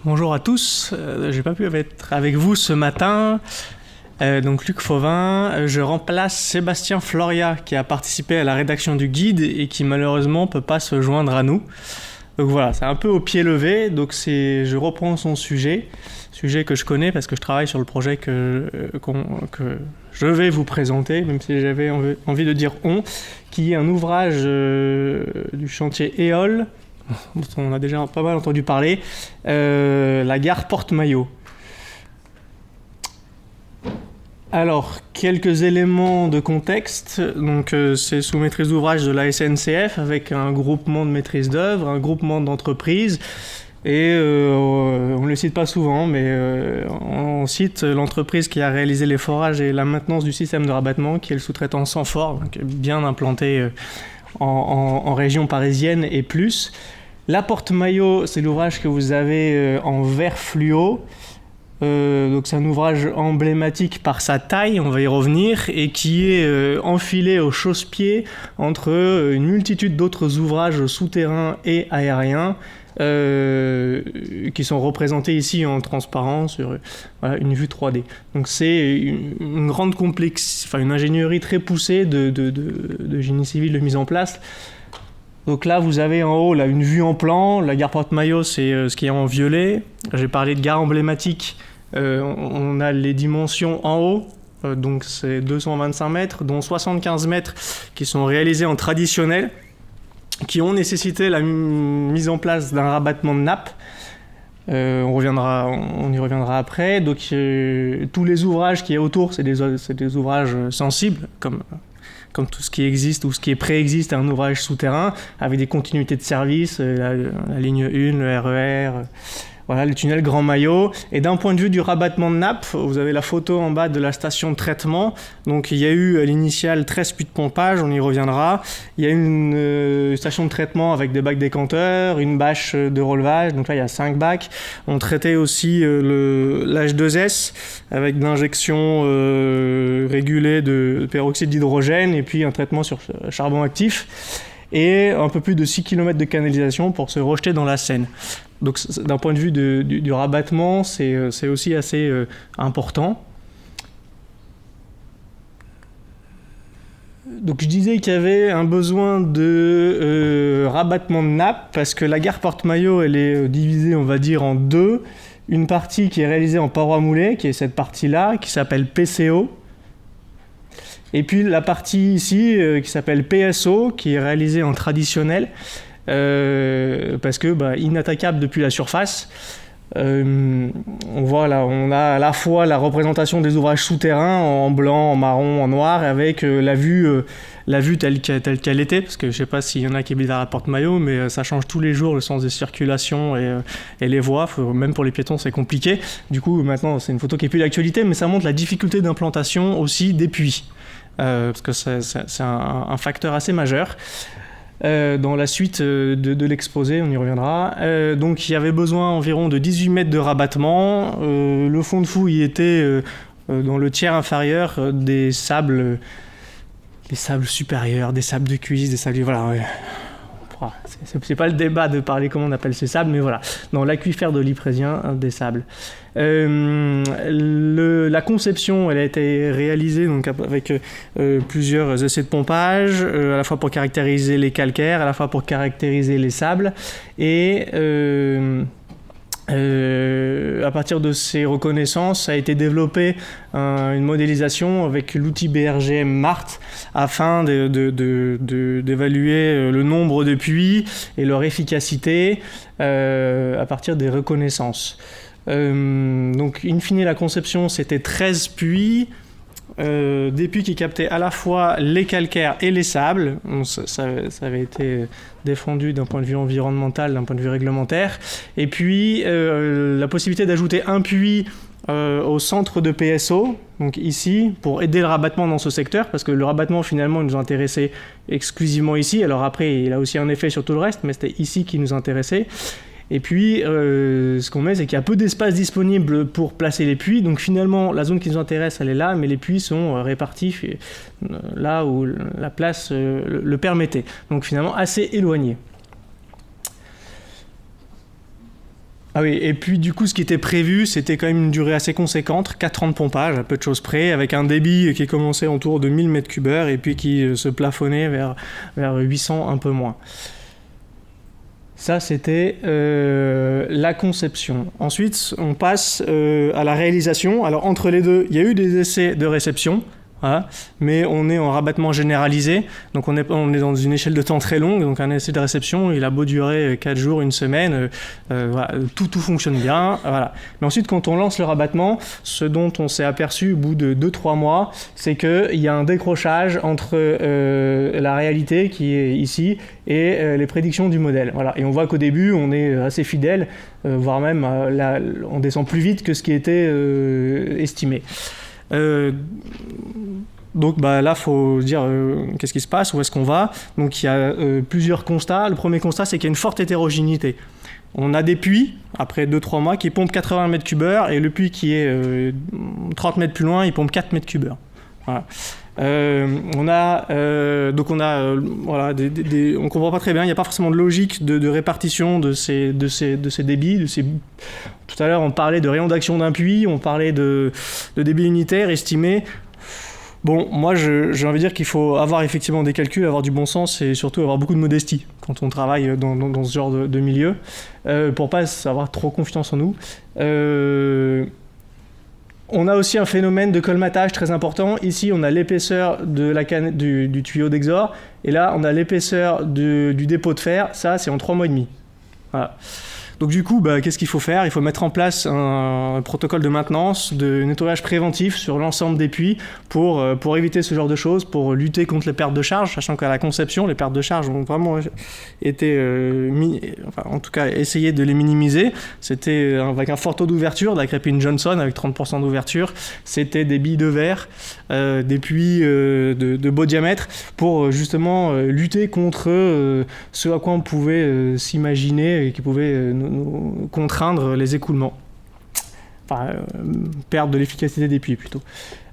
Bonjour à tous, j'ai pas pu être avec vous ce matin. Donc Luc Fauvin, je remplace Sébastien Floria qui a participé à la rédaction du guide et qui malheureusement peut pas se joindre à nous. Donc voilà, c'est un peu au pied levé, donc je reprends son sujet que je connais parce que je travaille sur le projet que je vais vous présenter, même si j'avais envie de dire qui est un ouvrage du chantier Éole, dont on a déjà pas mal entendu parler, la gare Porte-Maillot. Alors, quelques éléments de contexte. Donc, c'est sous maîtrise d'ouvrage de la SNCF avec un groupement de maîtrise d'œuvre, un groupement d'entreprises. Et on ne le cite pas souvent, mais on cite l'entreprise qui a réalisé les forages et la maintenance du système de rabattement, qui est le sous-traitant Sanfor, donc bien implanté en région parisienne et plus. La Porte-Maillot, c'est l'ouvrage que vous avez en vert fluo. Donc c'est un ouvrage emblématique par sa taille, on va y revenir, et qui est enfilé au chausse-pied entre une multitude d'autres ouvrages souterrains et aériens qui sont représentés ici en transparent sur une vue 3D. Donc c'est une grande une ingénierie très poussée de génie civil de mise en place. Donc là, vous avez en haut là, une vue en plan. La gare Porte-Maillot, c'est ce qui est en violet. J'ai parlé de gare emblématique. On a les dimensions en haut. Donc c'est 225 mètres, dont 75 mètres qui sont réalisés en traditionnel, qui ont nécessité la mise en place d'un rabattement de nappe. On y reviendra après. Donc tous les ouvrages qui est autour, c'est des ouvrages sensibles, comme tout ce qui existe ou ce qui préexiste à un ouvrage souterrain, avec des continuités de service, la ligne 1, le RER, voilà, le tunnel Grand Maillot. Et d'un point de vue du rabattement de nappe, vous avez la photo en bas de la station de traitement. Donc il y a eu à l'initiale 13 puits de pompage, on y reviendra. Il y a une station de traitement avec des bacs décanteurs, une bâche de relevage, donc là il y a 5 bacs. On traitait aussi l'H2S avec de l'injection régulée de peroxyde d'hydrogène et puis un traitement sur charbon actif. Et un peu plus de 6 km de canalisation pour se rejeter dans la Seine. Donc d'un point de vue du rabattement, c'est aussi assez important. Donc je disais qu'il y avait un besoin de rabattement de nappe parce que la gare Porte-Maillot, elle est divisée, on va dire, en deux. Une partie qui est réalisée en paroi moulée, qui est cette partie-là, qui s'appelle PCO. Et puis la partie ici qui s'appelle PSO, qui est réalisée en traditionnel, parce que inattaquable depuis la surface. On voit là, on a à la fois la représentation des ouvrages souterrains en blanc, en marron, en noir, avec la vue telle qu'elle était, parce que je ne sais pas s'il y en a qui habitent à la Porte-Maillot, mais ça change tous les jours le sens des circulations et les voies. Même pour les piétons, c'est compliqué. Du coup, maintenant, c'est une photo qui n'est plus d'actualité, mais ça montre la difficulté d'implantation aussi des puits. Parce que c'est un facteur assez majeur. Dans la suite de l'exposé, on y reviendra. Donc il y avait besoin environ de 18 mètres de rabattement. Le fond de fouille était dans le tiers inférieur des sables supérieurs, des sables de cuisse, des sables... Voilà, ouais. C'est pas le débat de parler comment on appelle ces sables, mais voilà, dans l'aquifère de l'Yprésien, des sables. La conception, elle a été réalisée donc, avec plusieurs essais de pompage, à la fois pour caractériser les calcaires, à la fois pour caractériser les sables, et à partir de ces reconnaissances, a été développée une modélisation avec l'outil BRGM MART afin d'évaluer le nombre de puits et leur efficacité à partir des reconnaissances. Donc, in fine, la conception, c'était 13 puits. Des puits qui captaient à la fois les calcaires et les sables. Ça avait été défendu d'un point de vue environnemental, d'un point de vue réglementaire. Et puis, la possibilité d'ajouter un puits au centre de PSO, donc ici, pour aider le rabattement dans ce secteur, parce que le rabattement, finalement, nous intéressait exclusivement ici. Alors après, il a aussi un effet sur tout le reste, mais c'était ici qui nous intéressait. Et puis, ce qu'on met, c'est qu'il y a peu d'espace disponible pour placer les puits. Donc finalement, la zone qui nous intéresse, elle est là, mais les puits sont répartis là où la place le permettait. Donc finalement, assez éloigné. Ah oui, et puis du coup, ce qui était prévu, c'était quand même une durée assez conséquente, 4 ans de pompage, à peu de choses près, avec un débit qui commençait autour de 1000 m3 et puis qui se plafonnait vers 800, un peu moins. Ça, c'était la conception. Ensuite, on passe à la réalisation. Alors, entre les deux, il y a eu des essais de réception. Voilà. Mais on est en rabattement généralisé, donc on est dans une échelle de temps très longue, donc un essai de réception, il a beau durer 4 jours, une semaine, voilà, tout fonctionne bien, voilà. Mais ensuite, quand on lance le rabattement, ce dont on s'est aperçu au bout de 2-3 mois, c'est qu'il y a un décrochage entre la réalité qui est ici et les prédictions du modèle. Voilà. Et on voit qu'au début, on est assez fidèle, voire même on descend plus vite que ce qui était estimé. Donc là, il faut se dire qu'est-ce qui se passe, où est-ce qu'on va. Donc il y a plusieurs constats. Le premier constat, c'est qu'il y a une forte hétérogénéité. On a des puits, après 2-3 mois, qui pompent 80 m3 et le puits qui est 30 mètres plus loin, il pompe 4 m3. Voilà. Voilà, on comprend pas très bien, il n'y a pas forcément de logique de répartition de ces débits. Tout à l'heure, on parlait de rayon d'action d'un puits, on parlait de débit unitaire estimé. Bon, moi, j'ai envie de dire qu'il faut avoir effectivement des calculs, avoir du bon sens et surtout avoir beaucoup de modestie quand on travaille dans ce genre de milieu, pour pas avoir trop confiance en nous. On a aussi un phénomène de colmatage très important. Ici, on a l'épaisseur de la canne du tuyau d'exor. Et là, on a l'épaisseur du dépôt de fer. Ça, c'est en 3 mois et demi. Voilà. Donc du coup, qu'est-ce qu'il faut faire ? Il faut mettre en place un protocole de maintenance, de nettoyage préventif sur l'ensemble des puits pour éviter ce genre de choses, pour lutter contre les pertes de charge, sachant qu'à la conception, les pertes de charge ont vraiment été, en tout cas, essayé de les minimiser. C'était avec un fort taux d'ouverture, la Crépine Johnson avec 30% d'ouverture. C'était des billes de verre, des puits de beau diamètre pour justement lutter contre ce à quoi on pouvait s'imaginer et qui pouvait nous contraindre les écoulements. Enfin, perdre de l'efficacité des puits plutôt.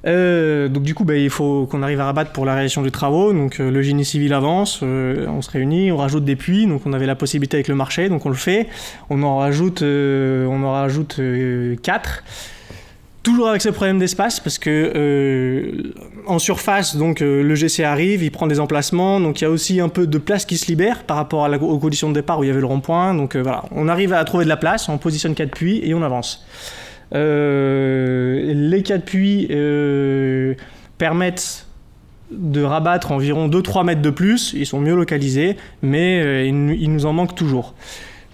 Donc du coup, il faut qu'on arrive à rabattre pour la réalisation des travaux. Donc le génie civil avance, on se réunit, on rajoute des puits. Donc on avait la possibilité avec le marché, donc on le fait. On en rajoute 4. Toujours avec ce problème d'espace, parce que en surface, donc le GC arrive, il prend des emplacements, donc il y a aussi un peu de place qui se libère par rapport aux conditions de départ où il y avait le rond-point. Donc voilà, on arrive à trouver de la place, on positionne 4 puits et on avance. Les 4 puits permettent de rabattre environ 2-3 mètres de plus, ils sont mieux localisés, mais il nous en manque toujours.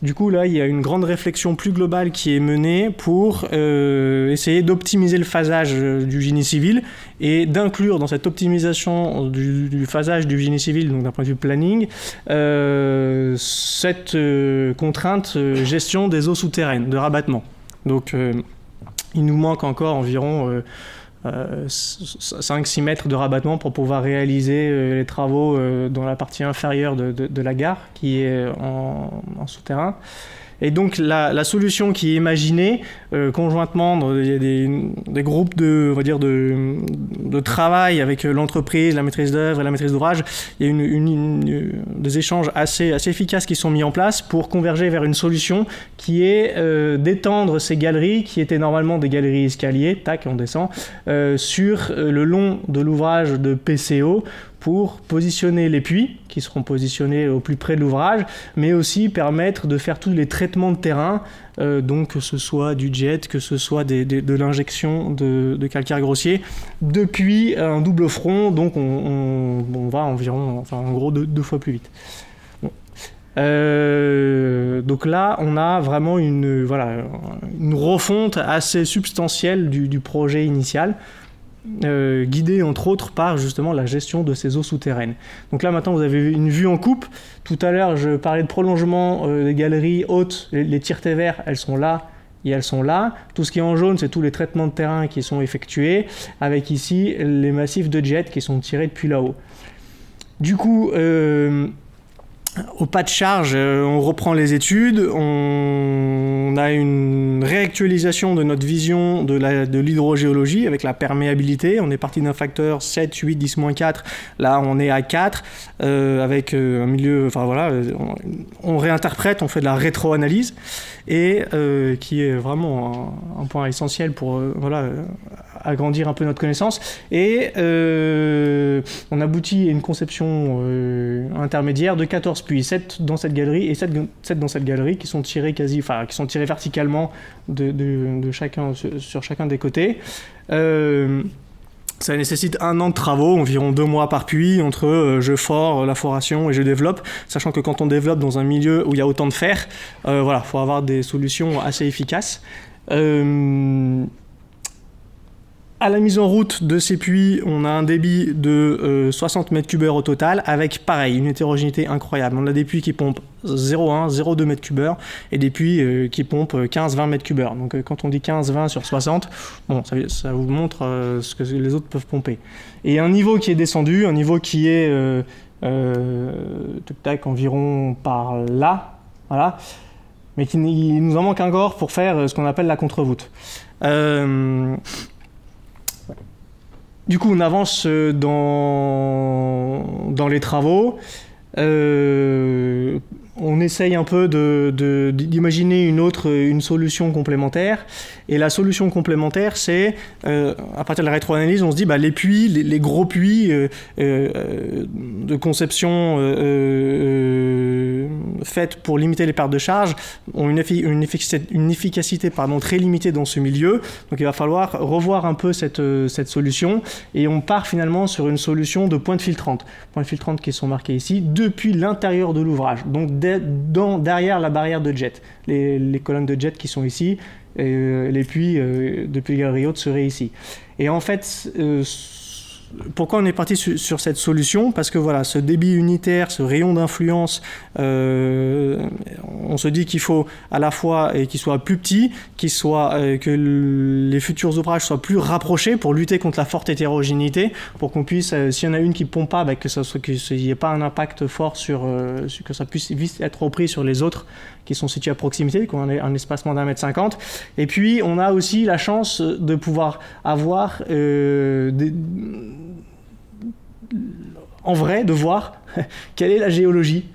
Du coup, là, il y a une grande réflexion plus globale qui est menée pour essayer d'optimiser le phasage du génie civil et d'inclure dans cette optimisation du phasage du génie civil, donc d'un point de vue planning, cette contrainte gestion des eaux souterraines, de rabattement. Donc, il nous manque encore environ 5-6 mètres de rabattement pour pouvoir réaliser les travaux dans la partie inférieure de la gare qui est en souterrain. Et donc la solution qui est imaginée conjointement, il y a des groupes de travail avec l'entreprise, la maîtrise d'œuvre et la maîtrise d'ouvrage. Il y a des échanges assez efficaces qui sont mis en place pour converger vers une solution qui est d'étendre ces galeries, qui étaient normalement des galeries escaliers, tac, on descend, sur le long de l'ouvrage de PCO, pour positionner les puits, qui seront positionnés au plus près de l'ouvrage, mais aussi permettre de faire tous les traitements de terrain, donc que ce soit du jet, que ce soit de l'injection de calcaire grossier, depuis un double front, donc on va environ, en gros, deux fois plus vite. Bon. Donc là, on a vraiment une refonte assez substantielle du projet initial, guidé entre autres par justement la gestion de ces eaux souterraines. Donc là maintenant vous avez une vue en coupe. Tout à l'heure je parlais de prolongement des galeries hautes, les tiretés verts elles sont là et elles sont là. Tout ce qui est en jaune c'est tous les traitements de terrain qui sont effectués, avec ici les massifs de jet qui sont tirés depuis là-haut. Du coup Au pas de charge, on reprend les études, on a une réactualisation de notre vision de l'hydrogéologie avec la perméabilité. On est parti d'un facteur 7, 8, 10 moins 4, là on est à 4, avec un milieu, enfin voilà, on réinterprète, on fait de la rétroanalyse, et qui est vraiment un point essentiel pour voilà, agrandir un peu notre connaissance. Et on aboutit à une conception intermédiaire de 14 puits, 7 dans cette galerie et 7 dans cette galerie, qui sont tirés verticalement de chacun, sur chacun des côtés. Ça nécessite 1 an de travaux, environ 2 mois par puits, entre je fore, la foration et je développe, sachant que quand on développe dans un milieu où il y a autant de fer, voilà, faut avoir des solutions assez efficaces. À la mise en route de ces puits, on a un débit de 60 m3 au total, avec pareil, une hétérogénéité incroyable. On a des puits qui pompent 0,1, 0,2 m3 et des puits qui pompent 15-20 m3. Donc quand on dit 15-20 sur 60, bon, ça vous montre ce que les autres peuvent pomper. Et un niveau qui est descendu, un niveau qui est environ par là, voilà, mais il nous en manque encore pour faire ce qu'on appelle la contre-voûte. Du coup, on avance dans les travaux. On essaye un peu d'imaginer une solution complémentaire. Et la solution complémentaire, c'est, à partir de la rétroanalyse, on se dit, les puits, les gros puits de conception faites pour limiter les pertes de charge ont une efficacité très limitée dans ce milieu. Donc il va falloir revoir un peu cette solution. Et on part finalement sur une solution de pointes filtrantes. Pointes filtrantes qui sont marquées ici, depuis l'intérieur de l'ouvrage. Donc derrière la barrière de jet. Les colonnes de jet qui sont ici, et les puits depuis les galeries hautes seraient ici. Et en fait, pourquoi on est parti sur cette solution? Parce que voilà, ce débit unitaire, ce rayon d'influence, on se dit qu'il faut à la fois qu'il soit plus petit, que les futurs ouvrages soient plus rapprochés pour lutter contre la forte hétérogénéité, pour qu'on puisse, s'il y en a une qui ne pompe pas, qu'il n'y ait pas un impact fort que ça puisse vite être repris sur les autres qui sont situés à proximité, qu'on ait un espacement d'1,50 m. Et puis, on a aussi la chance de pouvoir avoir en vrai, de voir quelle est la géologie.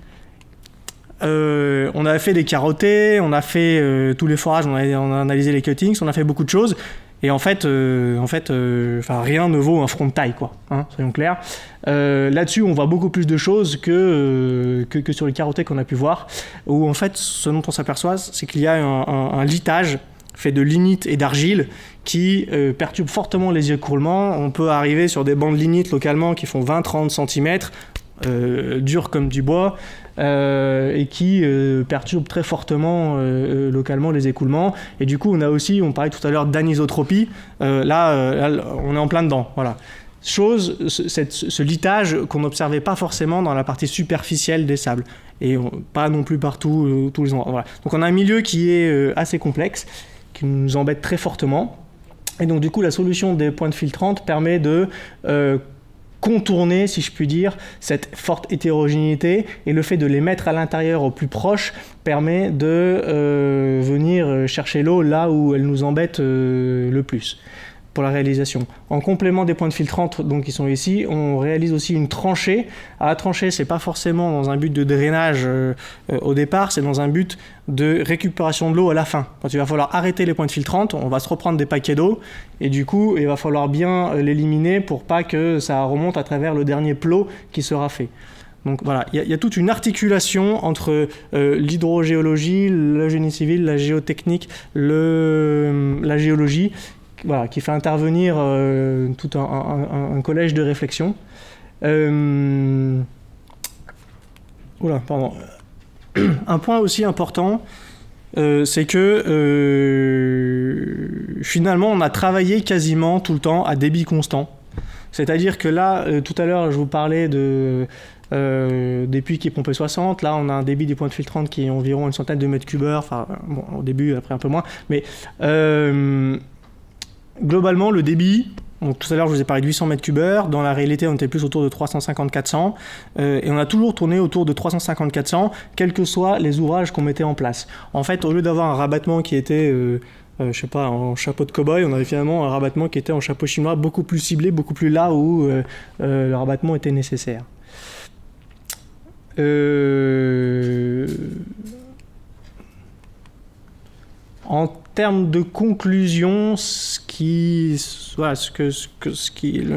On a fait des carottés, on a fait tous les forages, on a analysé les cuttings, on a fait beaucoup de choses. Et en fait, rien ne vaut un front de taille, quoi, hein, soyons clairs. Là-dessus, on voit beaucoup plus de choses que sur les carottés qu'on a pu voir, où en fait, ce dont on s'aperçoit, c'est qu'il y a un litage fait de lignite et d'argile qui perturbe fortement les écoulements. On peut arriver sur des bancs de lignite localement qui font 20-30 cm, durs comme du bois, et qui perturbent très fortement localement les écoulements. Et du coup, on parlait tout à l'heure d'anisotropie. Là, on est en plein dedans. Voilà. Ce litage qu'on n'observait pas forcément dans la partie superficielle des sables. Et pas non plus partout, tous les endroits. Voilà. Donc on a un milieu qui est assez complexe, qui nous embête très fortement. Et donc du coup, la solution des pointes filtrantes permet de contourner, si je puis dire, cette forte hétérogénéité, et le fait de les mettre à l'intérieur au plus proche permet de venir chercher l'eau là où elle nous embête le plus pour la réalisation. En complément des pointes filtrantes donc, qui sont ici, on réalise aussi une tranchée. La tranchée, c'est pas forcément dans un but de drainage au départ, c'est dans un but de récupération de l'eau à la fin. Quand il va falloir arrêter les pointes filtrantes, on va se reprendre des paquets d'eau, et du coup, il va falloir bien l'éliminer pour pas que ça remonte à travers le dernier plot qui sera fait. Donc voilà, il y a toute une articulation entre l'hydrogéologie, le génie civil, la géotechnique, la géologie, voilà, qui fait intervenir tout un collège de réflexion. Pardon. Un point aussi important, c'est que finalement, on a travaillé quasiment tout le temps à débit constant. C'est-à-dire que là, tout à l'heure, je vous parlais des puits qui pompaient 60. Là, on a un débit des pointes filtrantes qui est environ une centaine de mètres cubeurs. Enfin, bon, au début, après un peu moins. Mais globalement, le débit, Donc, tout à l'heure, je vous ai parlé de 800 mètres cubeurs. Dans la réalité, on était plus autour de 350-400. Et on a toujours tourné autour de 350-400, quels que soient les ouvrages qu'on mettait en place. En fait, au lieu d'avoir un rabattement qui était, je sais pas, en chapeau de cow-boy, on avait finalement un rabattement qui était en chapeau chinois, beaucoup plus ciblé, beaucoup plus là où le rabattement était nécessaire. En termes de conclusion, le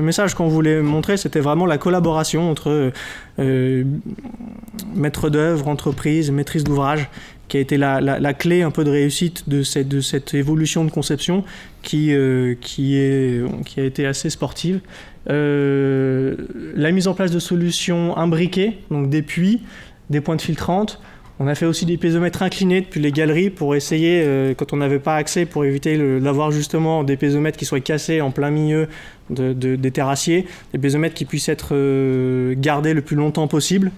message qu'on voulait montrer, c'était vraiment la collaboration entre maître d'œuvre, entreprise, maîtrise d'ouvrage, qui a été la clé un peu de réussite de cette évolution de conception qui a été assez sportive. La mise en place de solutions imbriquées, donc des puits, des pointes filtrantes. On a fait aussi des pésomètres inclinés depuis les galeries pour essayer, quand on n'avait pas accès, pour éviter d'avoir justement des pésomètres qui soient cassés en plein milieu des terrassiers, des pésomètres qui puissent être gardés le plus longtemps possible.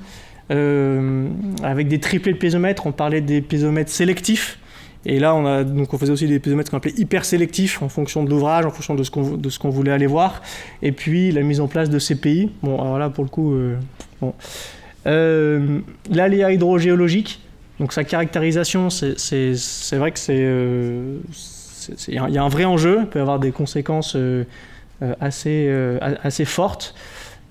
Avec des triplés de pésomètres, on parlait des pésomètres sélectifs. Et là, on faisait aussi des pésomètres qu'on appelait hyper sélectifs en fonction de l'ouvrage, en fonction de ce qu'on voulait aller voir. Et puis la mise en place de CPI. Bon, alors là, pour le coup, l'aléa hydrogéologique, donc sa caractérisation, c'est vrai que il y a un vrai enjeu, il peut y avoir des conséquences assez fortes.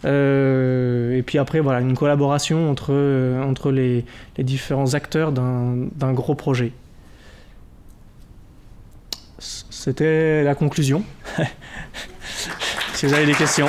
Et puis après, voilà, une collaboration entre les différents acteurs d'un gros projet. C'était la conclusion. Si vous avez des questions.